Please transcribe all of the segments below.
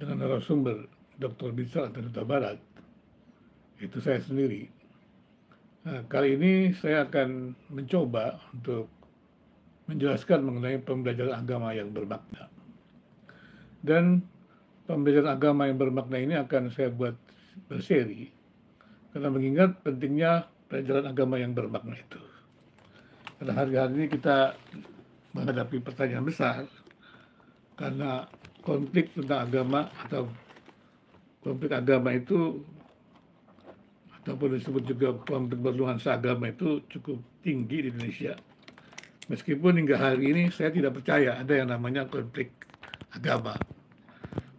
dengan narasumber Dr. Binsar Huta Barat, itu saya sendiri. Nah, kali ini saya akan mencoba untuk menjelaskan mengenai pembelajaran agama yang bermakna. Dan pembelajaran agama yang bermakna ini akan saya buat berseri, karena mengingat pentingnya pelajaran agama yang bermakna itu. Karena hari-hari ini kita menghadapi pertanyaan besar, karena konflik tentang agama atau konflik agama itu, ataupun disebut juga konflik bernuansa agama itu cukup tinggi di Indonesia. Meskipun hingga hari ini saya tidak percaya ada yang namanya konflik agama.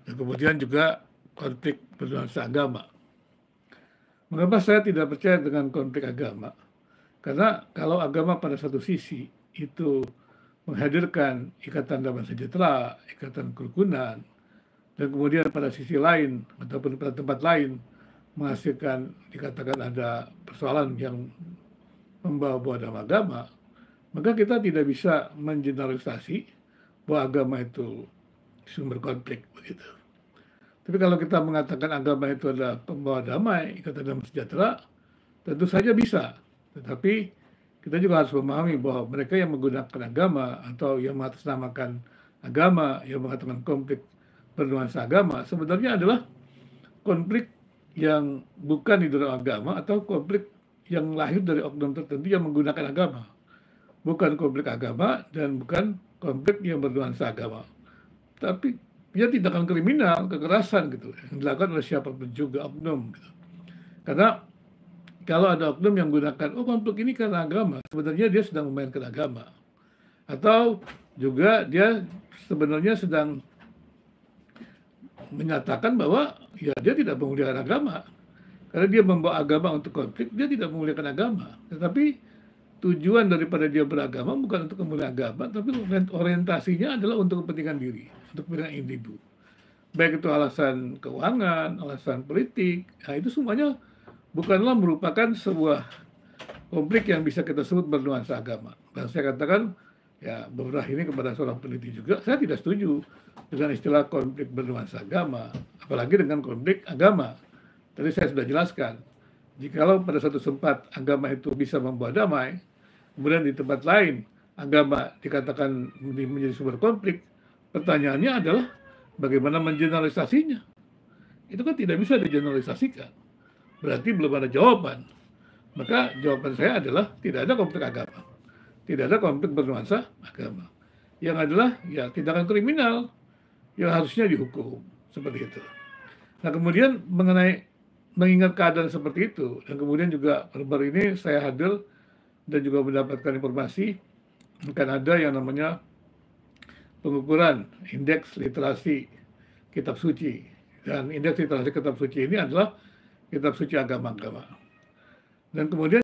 Dan kemudian juga konflik bernuansa agama. Mengapa saya tidak percaya dengan konflik agama? Karena kalau agama pada satu sisi itu menghadirkan ikatan damai sejahtera, ikatan kerukunan, dan kemudian pada sisi lain ataupun pada tempat lain menghasilkan, dikatakan ada persoalan yang membawa-bawa dalam agama, maka kita tidak bisa mengeneralisasi bahwa agama itu sumber konflik begitu. Tapi kalau kita mengatakan agama itu adalah pembawa damai, ikatan damai sejahtera, tentu saja bisa. Tetapi kita juga harus memahami bahwa mereka yang menggunakan agama atau yang mengatasnamakan agama, yang mengatakan konflik bernuansa agama, sebenarnya adalah konflik yang bukan di dalam agama atau konflik yang lahir dari oknum tertentu yang menggunakan agama. Bukan konflik agama dan bukan konflik yang bernuansa agama. Tapi dia tindakan kriminal, kekerasan gitu, yang dilakukan oleh siapapun juga, oknum gitu. Karena kalau ada oknum yang menggunakan, konflik ini karena agama, sebenarnya dia sedang memainkan agama. Atau juga dia sebenarnya sedang menyatakan bahwa ya dia tidak memuliakan agama. Karena dia membawa agama untuk konflik, dia tidak memuliakan agama. Tetapi tujuan daripada dia beragama bukan untuk kemuliaan agama, tapi orientasinya adalah untuk kepentingan diri, untuk kepentingan individu. Baik itu alasan keuangan, alasan politik, nah itu semuanya bukanlah merupakan sebuah konflik yang bisa kita sebut bernuansa agama. Dan saya katakan, ya beberapa ini kepada seorang peneliti juga, saya tidak setuju dengan istilah konflik bernuansa agama, apalagi dengan konflik agama. Tadi saya sudah jelaskan, jikalau pada suatu tempat agama itu bisa membawa damai, kemudian di tempat lain agama dikatakan menjadi sumber konflik, pertanyaannya adalah bagaimana mengeneralisasinya? Itu kan tidak bisa digeneralisasikan. Berarti belum ada jawaban. Maka jawaban saya adalah tidak ada konflik agama. Tidak ada konflik bernuansa agama. Yang adalah ya tindakan kriminal yang harusnya dihukum. Seperti itu. Nah kemudian mengingat keadaan seperti itu, dan kemudian juga baru-baru ini saya hadir dan juga mendapatkan informasi akan ada yang namanya pengukuran indeks literasi kitab suci. Dan indeks literasi kitab suci ini adalah kitab suci agama-agama. Dan kemudian